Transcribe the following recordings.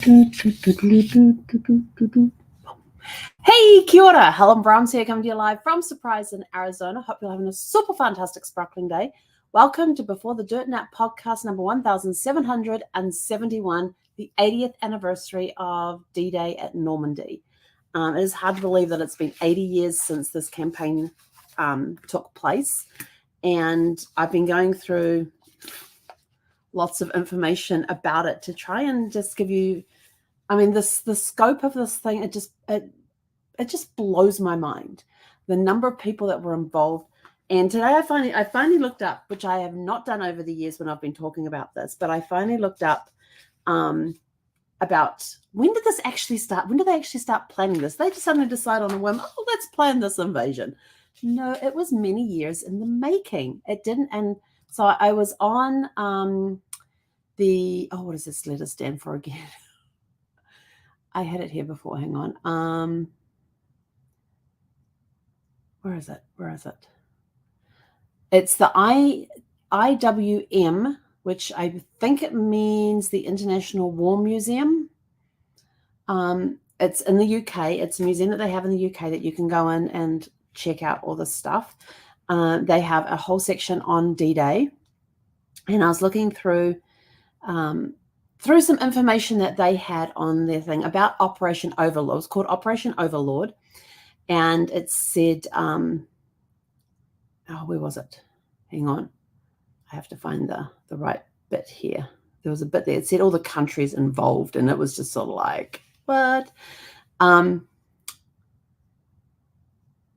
Hey, kia ora. Helen Brahms here, coming to you live from Surprise in Arizona. Hope you're having a super fantastic, sparkling day. Welcome to Before the Dirt Nap podcast number 1771, the 80th anniversary of D-Day at Normandy. It is hard to believe that it's been 80 years since this campaign took place, and I've been going through lots of information about it to try and just give you, the scope of this thing, it just blows my mind, the number of people that were involved. And today I finally looked up, which I have not done over the years when I've been talking about this, but I finally looked up about when did this actually start? When did they actually start planning this? They just suddenly decide on a whim, oh, let's plan this invasion. No, it was many years in the making. It didn't. And so I was on what does this letter stand for again? I had it here before. Hang on. Where is it? It's the IWM, which I think it means the International War Museum. It's in the UK. It's a museum that they have in the UK that you can go in and check out all this stuff. They have a whole section on D-Day, and I was looking through some information that they had on their thing about Operation Overlord. It's called Operation Overlord, and it said, where was it? Hang on. I have to find the right bit here. There was a bit there. It said all the countries involved, and it was just sort of like, what?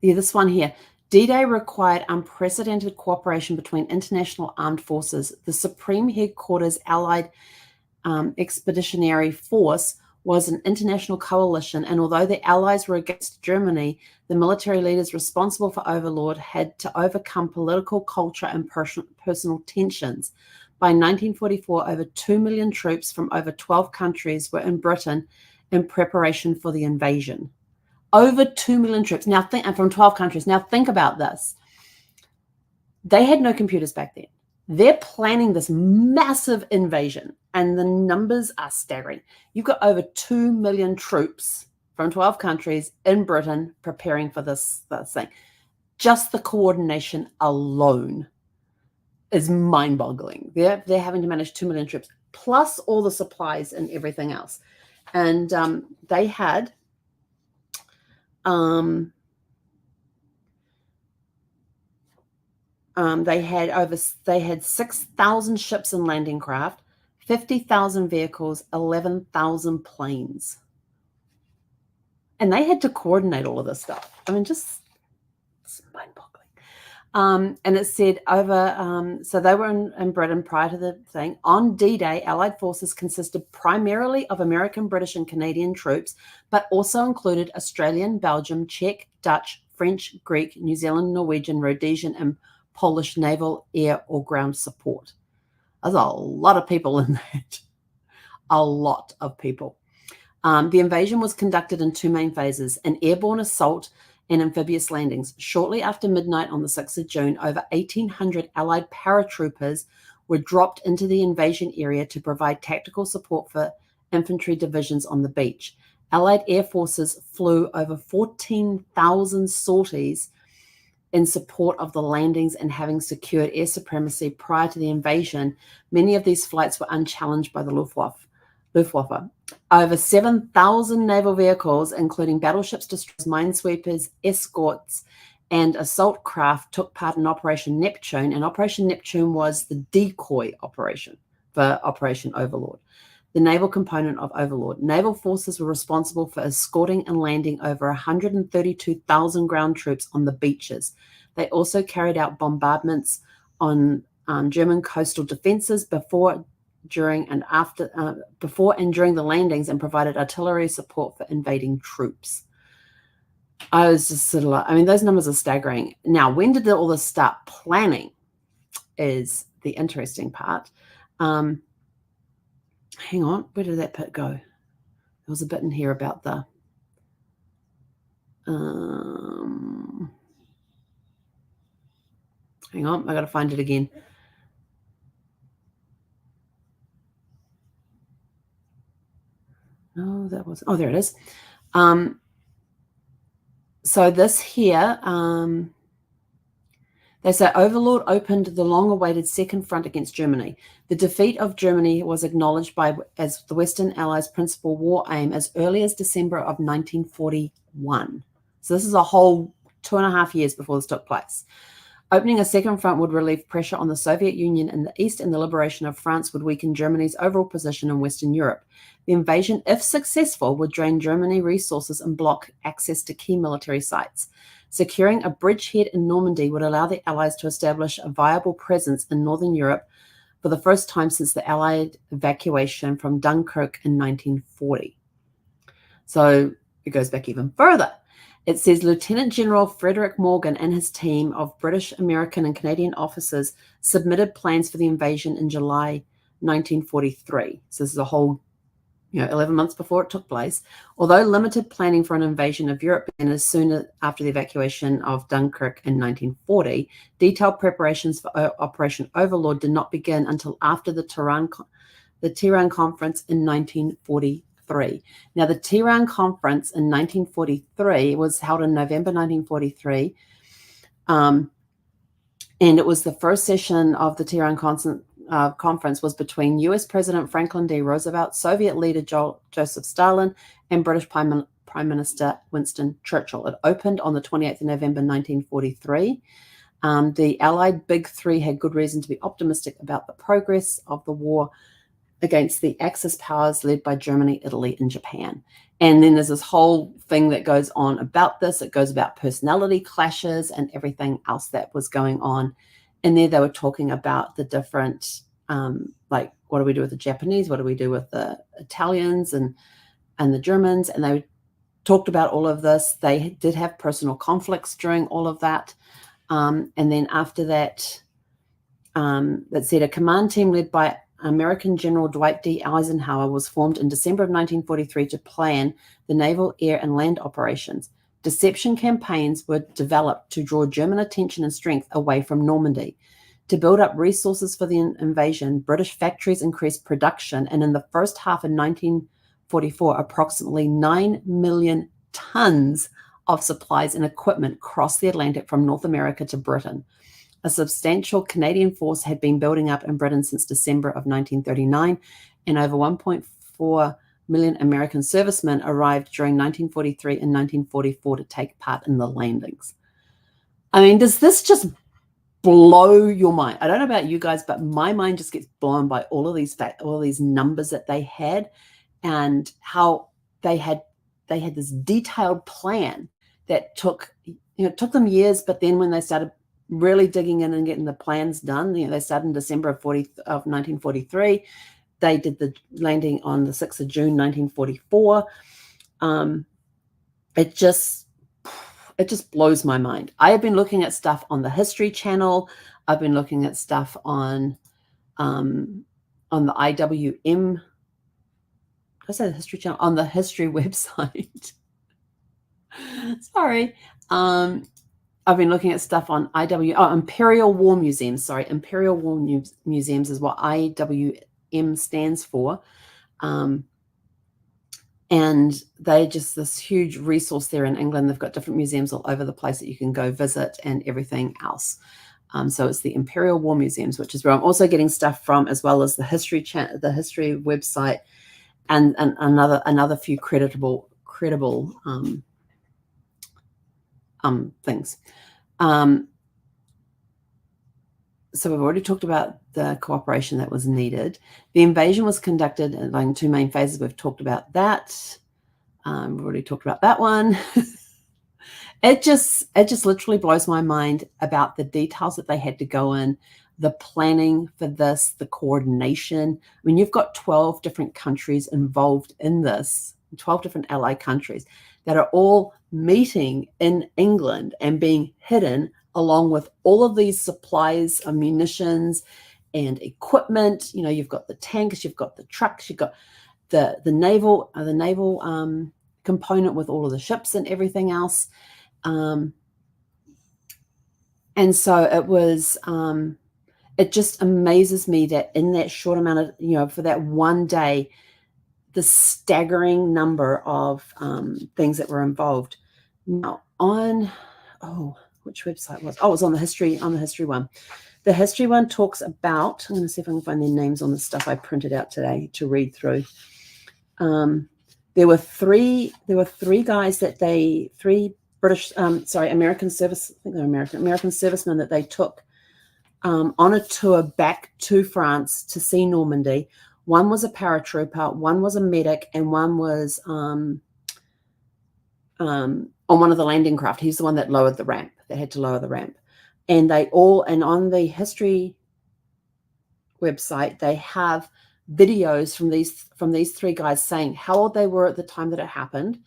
This one here. D-Day required unprecedented cooperation between international armed forces. The Supreme Headquarters Allied Expeditionary Force was an international coalition, and although the Allies were against Germany, the military leaders responsible for Overlord had to overcome political, culture, and personal tensions. By 1944, over 2 million troops from over 12 countries were in Britain in preparation for the invasion. Over 2 million troops. Now, from 12 countries. Now, think about this. They had no computers back then. They're planning this massive invasion, and the numbers are staggering. You've got over 2 million troops from 12 countries in Britain preparing for this thing. Just the coordination alone is mind-boggling. They're having to manage 2 million troops, plus all the supplies and everything else. And they had they had 6,000 ships and landing craft, 50,000 vehicles, 11,000 planes. And they had to coordinate all of this stuff. It's mind-boggling. And it said so they were in Britain prior to the thing. On D-Day, Allied forces consisted primarily of American, British, and Canadian troops, but also included Australian, Belgium, Czech, Dutch, French, Greek, New Zealand, Norwegian, Rhodesian, and Polish naval, air, or ground support. There's a lot of people in that. A lot of people. The invasion was conducted in two main phases, an airborne assault and amphibious landings. Shortly after midnight on the 6th of June, over 1,800 Allied paratroopers were dropped into the invasion area to provide tactical support for infantry divisions on the beach. Allied air forces flew over 14,000 sorties in support of the landings, and having secured air supremacy prior to the invasion, many of these flights were unchallenged by the Luftwaffe. Over 7,000 naval vehicles, including battleships, destroyers, minesweepers, escorts, and assault craft, took part in Operation Neptune, and Operation Neptune was the decoy operation for Operation Overlord, the naval component of Overlord. Naval forces were responsible for escorting and landing over 132,000 ground troops on the beaches. They also carried out bombardments on German coastal defenses before, during, and during the landings, and provided artillery support for invading troops. I was just sort of like, those numbers are staggering. Now, when did all this start planning is the interesting part. Hang on, where did that bit go? There was a bit in here about the hang on, I got to find it again. No, that was, oh, there it is. So this here, they say Overlord opened the long-awaited second front against Germany. The defeat of Germany was acknowledged as the Western Allies' principal war aim as early as December of 1941. So this is a whole 2.5 years before this took place. Opening a second front would relieve pressure on the Soviet Union in the east, and the liberation of France would weaken Germany's overall position in Western Europe. The invasion, if successful, would drain Germany resources and block access to key military sites. Securing a bridgehead in Normandy would allow the Allies to establish a viable presence in Northern Europe for the first time since the Allied evacuation from Dunkirk in 1940. So it goes back even further. It says Lieutenant General Frederick Morgan and his team of British, American, and Canadian officers submitted plans for the invasion in July 1943. So this is a whole 11 months before it took place. Although limited planning for an invasion of Europe began as soon after the evacuation of Dunkirk in 1940, detailed preparations for Operation Overlord did not begin until after the Tehran Conference in 1943. Now, the Tehran Conference in 1943 was held in November 1943, and it was the first session of the Tehran Conference was between U.S. President Franklin D. Roosevelt, Soviet leader Joseph Stalin, and British Prime Minister Winston Churchill. It opened on the 28th of November 1943. The Allied Big Three had good reason to be optimistic about the progress of the war against the Axis powers led by Germany, Italy, and Japan. And then there's this whole thing that goes on about this. It goes about personality clashes and everything else that was going on. And there they were talking about the different, like, what do we do with the Japanese? What do we do with the Italians and the Germans? And they talked about all of this. They did have personal conflicts during all of that. And then after that, that said, a command team led by American General Dwight D. Eisenhower was formed in December of 1943 to plan the naval, air, and land operations. Deception campaigns were developed to draw German attention and strength away from Normandy. To build up resources for the invasion, British factories increased production, and in the first half of 1944, approximately 9 million tons of supplies and equipment crossed the Atlantic from North America to Britain. A substantial Canadian force had been building up in Britain since December of 1939, and over 1.4 million American servicemen arrived during 1943 and 1944 to take part in the landings. I mean, does this just blow your mind? I don't know about you guys, but my mind just gets blown by all of these numbers that they had, and how they had this detailed plan that took them years. But then when they started really digging in and getting the plans done, they started in December of 1943. They did the landing on the 6th of June, 1944. It just blows my mind. I have been looking at stuff on the History Channel. I've been looking at stuff on the IWM. Did I say the History Channel? On the History website. Sorry. I've been looking at stuff on Imperial War Museums. Sorry, Imperial War Museums is what IWM stands for. And they're just this huge resource there in England. They've got different museums all over the place that you can go visit and everything else. So it's the Imperial War Museums, which is where I'm also getting stuff from, as well as the History website, and another few credible things. So we've already talked about the cooperation that was needed. The invasion was conducted in two main phases. We've talked about that. We've already talked about that one. It just literally blows my mind about the details that they had to go in, the planning for this, the coordination. I mean, you've got 12 different countries involved in this, 12 different allied countries that are all meeting in England and being hidden, along with all of these supplies of munitions and equipment. You've got the tanks, you've got the trucks, you've got the naval component with all of the ships and everything else. And so it was, it just amazes me that in that short amount of, for that one day, the staggering number of things that were involved. Now on, which website was? Oh, it was on the history one. The history one talks about, I'm going to see if I can find their names on the stuff I printed out today to read through. There were three guys that three American service, I think they're American servicemen that they took on a tour back to France to see Normandy. One was a paratrooper, one was a medic, and one was on one of the landing craft. He's the one that lowered the ramp. They had to lower the ramp. And on the history website, they have videos from these three guys saying how old they were at the time that it happened,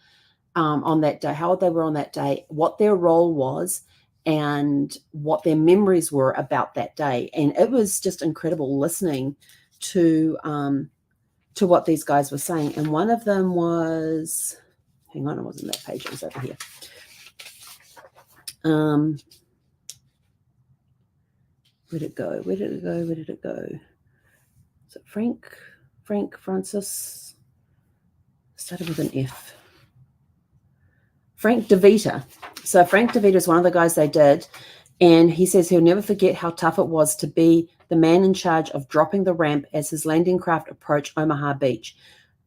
on that day, how old they were on that day, what their role was, and what their memories were about that day. And it was just incredible listening to what these guys were saying. And one of them was, hang on, it wasn't that page, it was over here. Where did it go? Is it Francis? Started with an F. Frank DeVita. So Frank DeVita is one of the guys they did. And he says he'll never forget how tough it was to be the man in charge of dropping the ramp as his landing craft approached Omaha Beach.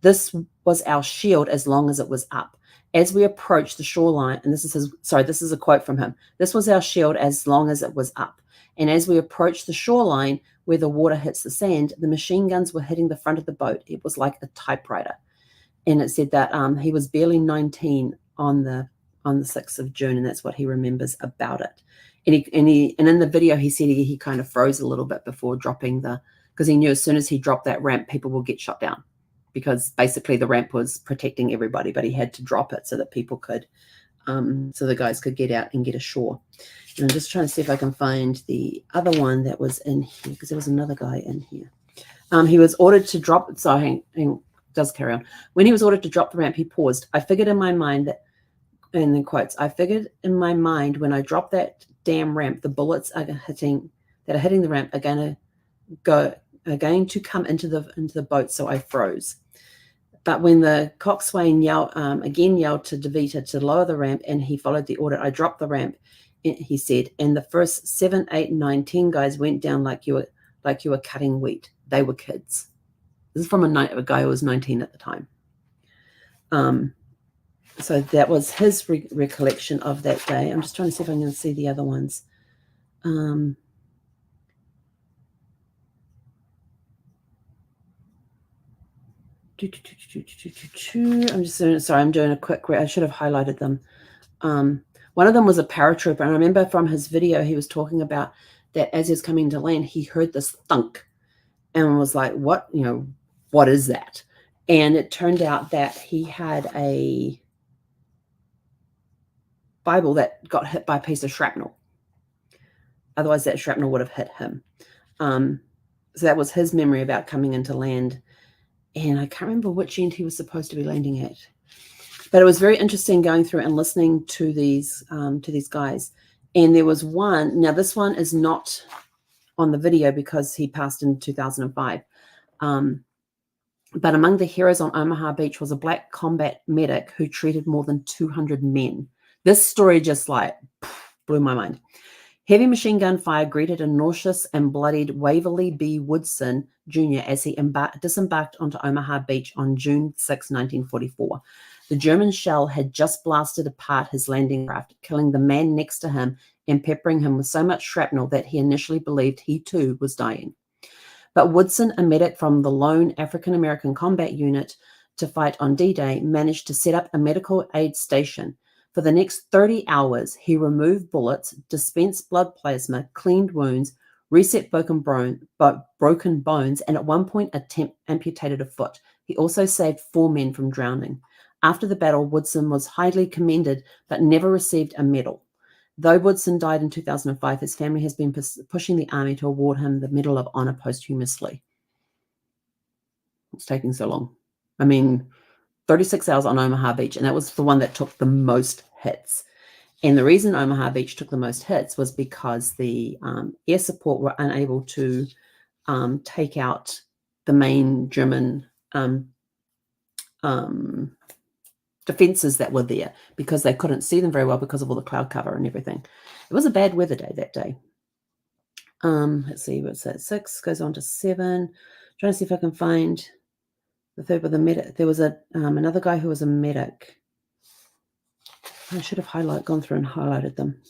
This was our shield as long as it was up. As we approached the shoreline, and this is a quote from him. This was our shield as long as it was up. And as we approached the shoreline where the water hits the sand, the machine guns were hitting the front of the boat. It was like a typewriter. And it said that he was barely 19 on the 6th of June, and that's what he remembers about it. And in the video, he said he kind of froze a little bit before dropping because he knew as soon as he dropped that ramp, people will get shot down, because basically the ramp was protecting everybody, but he had to drop it so that people could, so the guys could get out and get ashore. And I'm just trying to see if I can find the other one that was in here, because there was another guy in here. He was ordered to drop, so does carry on. When he was ordered to drop the ramp, he paused. I figured in my mind that, and then quotes, I figured in my mind when I drop that damn ramp, the bullets are hitting the ramp are going to come into the boat, so I froze. But when the coxswain yelled to DeVita to lower the ramp, and he followed the order, I dropped the ramp, he said, and the first 7, 8, 9, 10 guys went down like you were cutting wheat. They were kids. This is from a guy who was 19 at the time. So that was his recollection of that day. I'm just trying to see if I can see the other ones. I'm doing a quick, I should have highlighted them. One of them was a paratrooper, and I remember from his video, he was talking about that as he was coming to land, he heard this thunk and was like, what is that? And it turned out that he had a Bible that got hit by a piece of shrapnel. Otherwise, that shrapnel would have hit him. So that was his memory about coming into land. And I can't remember which end he was supposed to be landing at. But it was very interesting going through and listening to these guys. And there was one. Now, this one is not on the video because he passed in 2005. But among the heroes on Omaha Beach was a black combat medic who treated more than 200 men. This story just blew my mind. Heavy machine gun fire greeted a nauseous and bloodied Waverly B. Woodson Jr. as he disembarked onto Omaha Beach on June 6, 1944. The German shell had just blasted apart his landing craft, killing the man next to him and peppering him with so much shrapnel that he initially believed he too was dying. But Woodson, a medic from the lone African-American combat unit to fight on D-Day, managed to set up a medical aid station. For the next 30 hours, he removed bullets, dispensed blood plasma, cleaned wounds, reset broken bones, and at one point amputated a foot. He also saved 4 men from drowning. After the battle, Woodson was highly commended but never received a medal. Though Woodson died in 2005, his family has been pushing the Army to award him the Medal of Honor posthumously. It's taking so long. 36 hours on Omaha Beach, and that was the one that took the most hits. And the reason Omaha Beach took the most hits was because the air support were unable to take out the main German defenses that were there because they couldn't see them very well because of all the cloud cover and everything. It was a bad weather day that day. Let's see, what's that? 6 goes on to 7. Trying to see if I can find the third with the medic. There was another guy who was a medic. I should have gone through and highlighted them,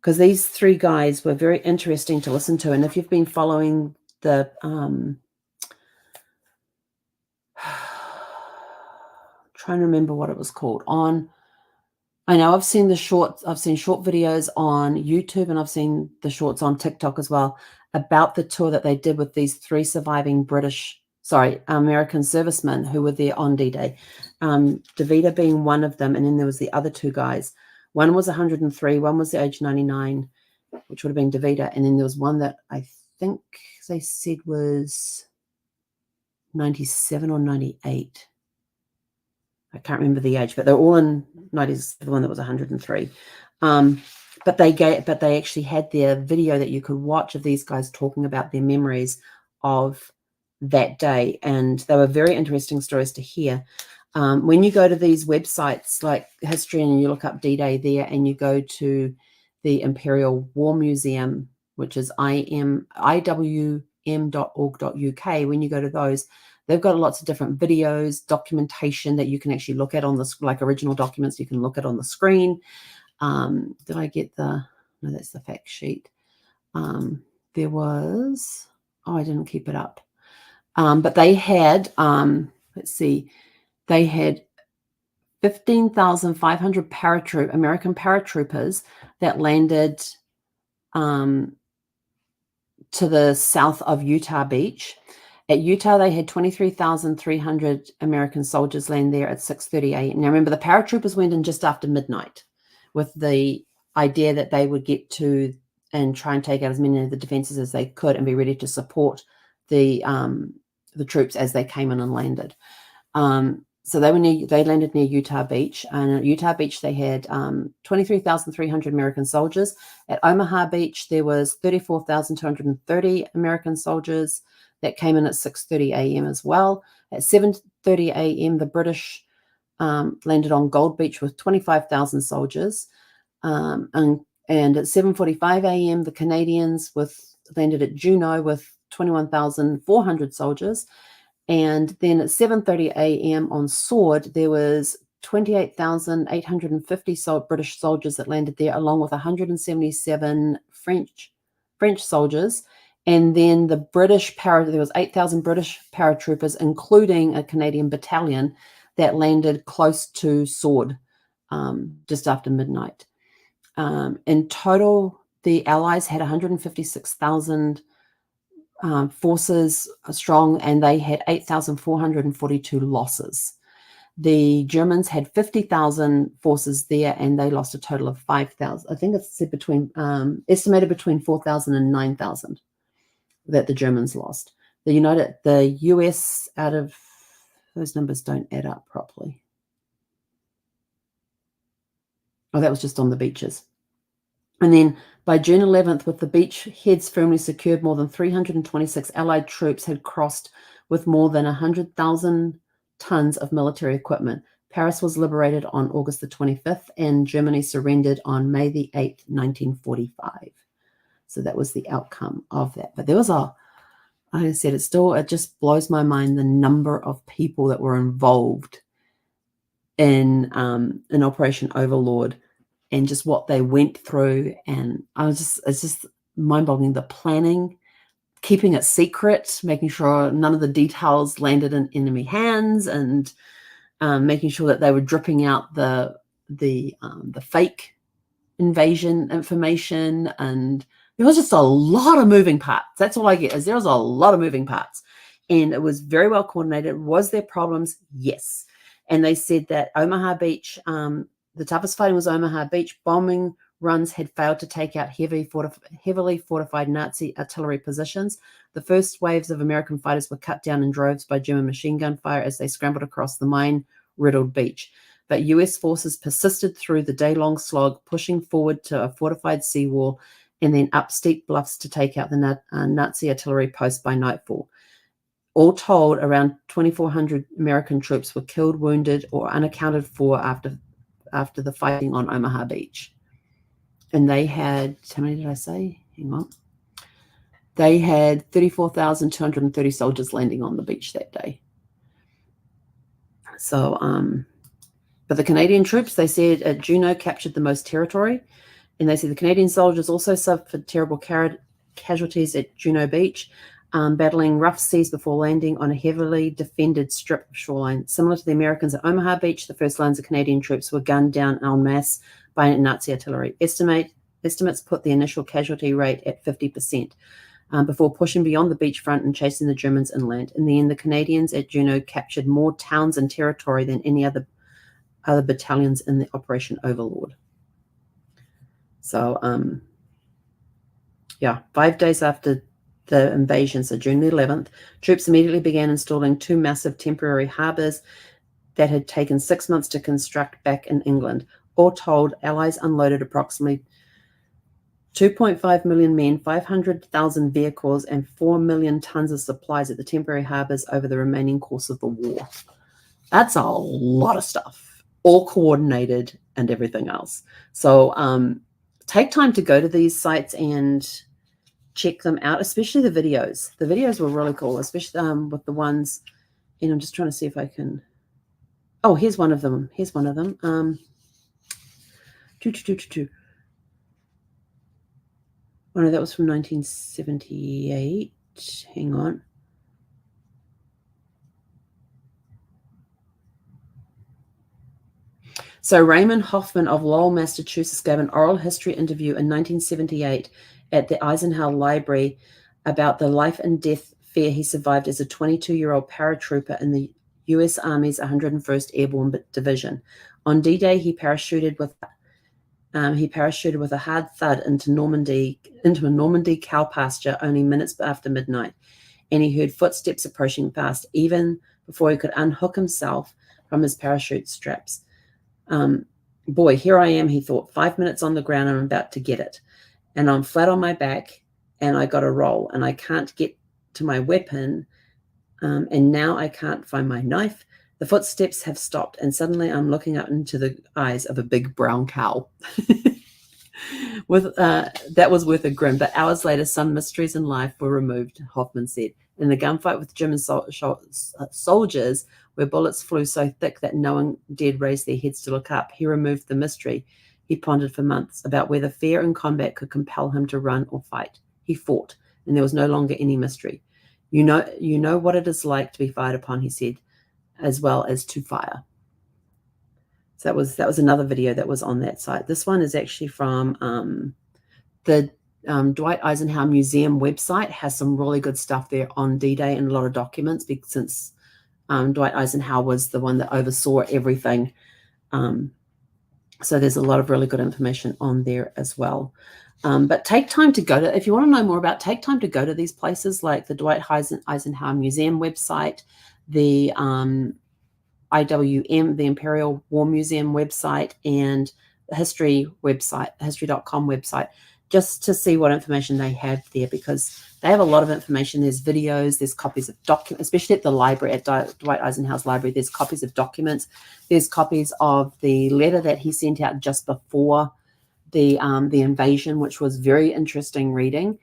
because these 3 guys were very interesting to listen to. And if you've been following the trying to remember what it was called I know I've seen short videos on YouTube, and I've seen the shorts on TikTok as well about the tour that they did with these 3 surviving American servicemen who were there on D-Day. DeVita being one of them, and then there was the other 2 guys. One was 103, one was the age 99, which would have been DeVita, and then there was one that I think they said was 97 or 98. I can't remember the age, but they're all in 90s. The one that was 103. But they actually had their video that you could watch of these guys talking about their memories of that day, and they were very interesting stories to hear. When you go to these websites like History and you look up D-Day there, and you go to the Imperial War Museum, which is iwm.org.uk, when you go to those, they've got lots of different videos, documentation that you can actually look at on the, like original documents you can look at on the screen. Did I get no, that's the fact sheet. There was, I didn't keep it up. But they had, let's see, they had 15,500 American paratroopers that landed to the south of Utah Beach. At Utah, they had 23,300 American soldiers land there at 6:30 a.m. Now, remember, the paratroopers went in just after midnight with the idea that they would get to and try and take out as many of the defenses as they could and be ready to support the troops as they came in and landed. So they landed near Utah Beach, and at Utah Beach they had 23,300 American soldiers. At Omaha Beach there was 34,230 American soldiers that came in at 6:30 a.m. as well. At 7:30 a.m. the British landed on Gold Beach with 25,000 soldiers, and at 7:45 a.m. the Canadians landed at Juneau with 21,400 soldiers. And then at 7:30 a.m. on Sword, there was 28,850 British soldiers that landed there, along with 177 French soldiers. And then there was 8,000 British paratroopers, including a Canadian battalion that landed close to Sword just after midnight. In total, the Allies had 156,000 forces strong, and they had 8,442 losses. The Germans had 50,000 forces there, and they lost a total of 5,000. I think it's said estimated between 4,000 and 9,000 that the Germans lost. The US, out of those numbers don't add up properly. Oh, that was just on the beaches. And then by June 11th, with the beach heads firmly secured, more than 326 Allied troops had crossed with more than 100,000 tons of military equipment. Paris was liberated on August the 25th, and Germany surrendered on May the 8th, 1945. So that was the outcome of that. But there was like I said, it just blows my mind the number of people that were involved in Operation Overlord, and just what they went through. And it's just mind-boggling, the planning, keeping it secret, making sure none of the details landed in enemy hands, and making sure that they were dripping out the fake invasion information. And there was just a lot of moving parts. That's all I get, is there was a lot of moving parts. And it was very well coordinated. Was there problems? Yes. And they said that Omaha Beach, the toughest fighting was Omaha Beach. Bombing runs had failed to take out heavily fortified Nazi artillery positions. The first waves of American fighters were cut down in droves by German machine gun fire as they scrambled across the mine-riddled beach. But U.S. forces persisted through the day-long slog, pushing forward to a fortified seawall and then up steep bluffs to take out the Nazi artillery post by nightfall. All told, around 2,400 American troops were killed, wounded, or unaccounted for after the fighting on Omaha Beach. And they had, how many did I say? Hang on. They had 34,230 soldiers landing on the beach that day. So, but the Canadian troops, they said Juno captured the most territory. And they said the Canadian soldiers also suffered terrible casualties at Juno Beach, battling rough seas before landing on a heavily defended strip of shoreline. Similar to the Americans at Omaha Beach, the first lines of Canadian troops were gunned down en masse by Nazi artillery. Estimates put the initial casualty rate at 50%. Before pushing beyond the beachfront and chasing the Germans inland. In the end, the Canadians at Juno captured more towns and territory than any other battalions in the Operation Overlord. So, 5 days after the invasion, so June the 11th, troops immediately began installing 2 massive temporary harbors that had taken 6 months to construct back in England. All told, Allies unloaded approximately 2.5 million men, 500,000 vehicles, and 4 million tons of supplies at the temporary harbors over the remaining course of the war. That's a lot of stuff, all coordinated and everything else. So take time to go to these sites and check them out, especially the videos. The videos were really cool, especially with the ones, and I'm just trying to see if I can. Oh, here's one of them. Oh, no, that was from 1978. Hang on. So Raymond Hoffman of Lowell, Massachusetts, gave an oral history interview in 1978 at the Eisenhower Library about the life and death fear he survived as a 22-year-old paratrooper in the U.S. Army's 101st Airborne Division. On D-Day, he parachuted with a hard thud into a Normandy cow pasture only minutes after midnight, and he heard footsteps approaching fast, even before he could unhook himself from his parachute straps. Boy, here I am, he thought, 5 minutes on the ground, I'm about to get it. And I'm flat on my back, and I got to roll, and I can't get to my weapon, and now I can't find my knife. The footsteps have stopped, and suddenly I'm looking up into the eyes of a big brown cow. That was worth a grin, but hours later, some mysteries in life were removed, Hoffman said. In the gunfight with German soldiers, where bullets flew so thick that no one dared raise their heads to look up, he removed the mystery. He pondered for months about whether fear in combat could compel him to run or fight. He fought, and there was no longer any mystery. You know what it is like to be fired upon, he said, as well as to fire. So that was another video that was on that site. This one is actually from the Dwight Eisenhower Museum website. Has some really good stuff there on D-Day and a lot of documents, because since Dwight Eisenhower was the one that oversaw everything. So there's a lot of really good information on there as well. But take time to go to, if you want to know more about, take time to go to these places like the Dwight Eisenhower Museum website, the IWM, the Imperial War Museum website, and the history website, history.com website, just to see what information they have there, because they have a lot of information. There's videos, there's copies of documents, especially at the library, at Dwight Eisenhower's library. There's copies of documents. There's copies of the letter that he sent out just before the invasion, which was very interesting reading.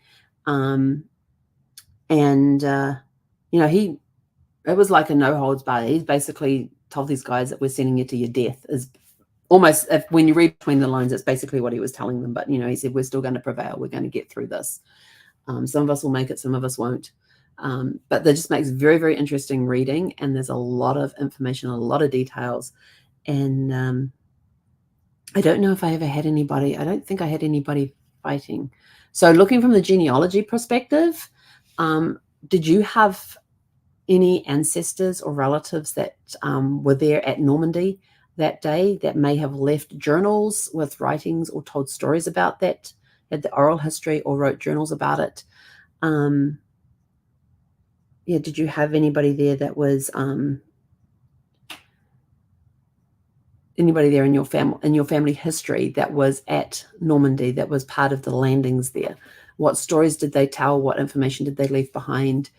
It was like a no holds barred. He basically told these guys that we're sending you to your death. Is almost, when you read between the lines, it's basically what he was telling them. But, he said, we're still going to prevail. We're going to get through this. Some of us will make it, some of us won't. But that just makes very, very interesting reading. And there's a lot of information, a lot of details. And I don't know if I ever had anybody. I don't think I had anybody fighting. So looking from the genealogy perspective, did you have any ancestors or relatives that were there at Normandy that day that may have left journals with writings or told stories about that, had the oral history or wrote journals about it? Did you have anybody there that was anybody there in your family history that was at Normandy, that was part of the landings there? What stories did they tell? What information did they leave behind?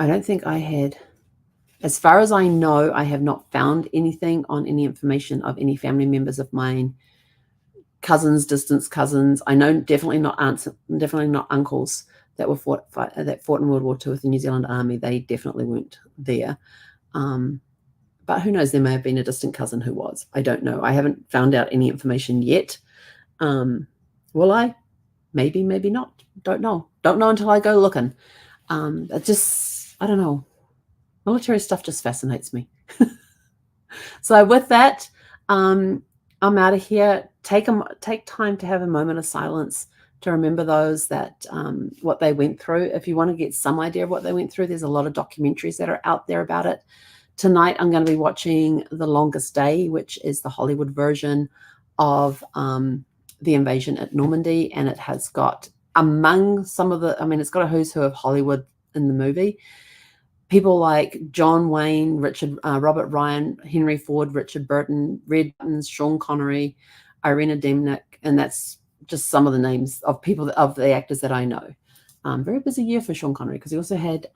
I don't think I had, as far as I know, I have not found anything on any information of any family members of mine, cousins, distant cousins. I know definitely not aunts, definitely not uncles that were fought in World War II with the New Zealand Army. They definitely weren't there. But who knows? There may have been a distant cousin who was. I don't know. I haven't found out any information yet. Will I? Maybe, maybe not. Don't know. Don't know until I go looking. It just, I don't know. Military stuff just fascinates me. So with that, I'm out of here. Take time to have a moment of silence to remember those that what they went through. If you want to get some idea of what they went through, there's a lot of documentaries that are out there about it. Tonight, I'm going to be watching The Longest Day, which is the Hollywood version of the invasion at Normandy, and it has got, among some of the, I mean, it's got a who's who of Hollywood in the movie. People like John Wayne, Robert Ryan, Henry Ford, Richard Burton, Red Buttons, Sean Connery, Irina Demnick, and that's just some of the names of people, of the actors that I know. Very busy year for Sean Connery, because he also had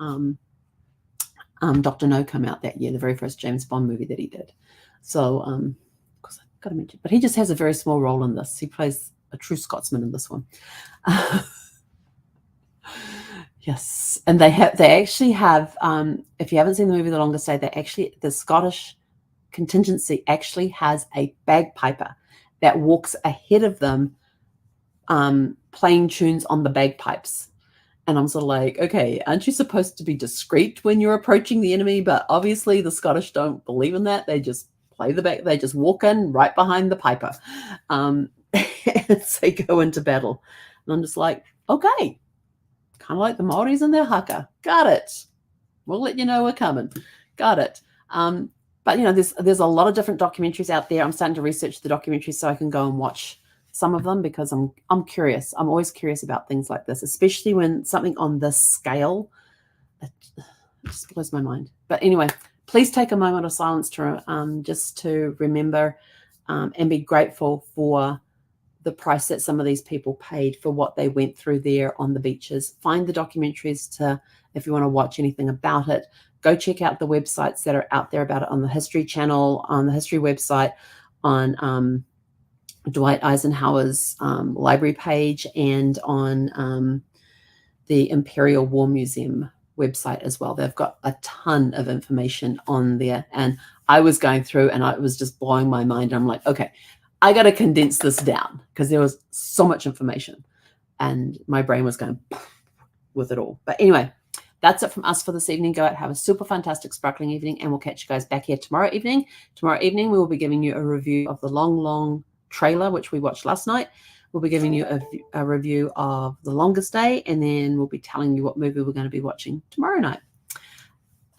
Dr. No come out that year, the very first James Bond movie that he did. So, of course, I've got to mention, but he just has a very small role in this. He plays a true Scotsman in this one. Yes, and they actually have. If you haven't seen the movie The Longest Day, the Scottish contingency actually has a bagpiper that walks ahead of them, playing tunes on the bagpipes. And I'm sort of like, okay, aren't you supposed to be discreet when you're approaching the enemy? But obviously the Scottish don't believe in that. They just play the back. They just walk in right behind the piper, as they go into battle. And I'm just like, okay. Kind of like the Maoris and their haka. Got it. We'll let you know we're coming. Got it. But there's a lot of different documentaries out there. I'm starting to research the documentaries so I can go and watch some of them, because I'm curious. I'm always curious about things like this, especially when something on this scale, it just blows my mind. But anyway, please take a moment of silence to just to remember and be grateful for the price that some of these people paid for what they went through there on the beaches. Find the documentaries if you want to watch anything about it. Go check out the websites that are out there about it on the History Channel, on the History website, on Dwight Eisenhower's library page, and on the Imperial War Museum website as well. They've got a ton of information on there. And I was going through and it was just blowing my mind. I'm like, okay, I got to condense this down, because there was so much information and my brain was going with it all. But anyway, that's it from us for this evening. Go out, have a super fantastic, sparkling evening, and we'll catch you guys back here tomorrow evening. Tomorrow evening, we will be giving you a review of the long trailer, which we watched last night. We'll be giving you a review of The Longest Day, and then we'll be telling you what movie we're going to be watching tomorrow night.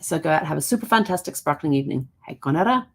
So go out, have a super fantastic, sparkling evening. Hei konara.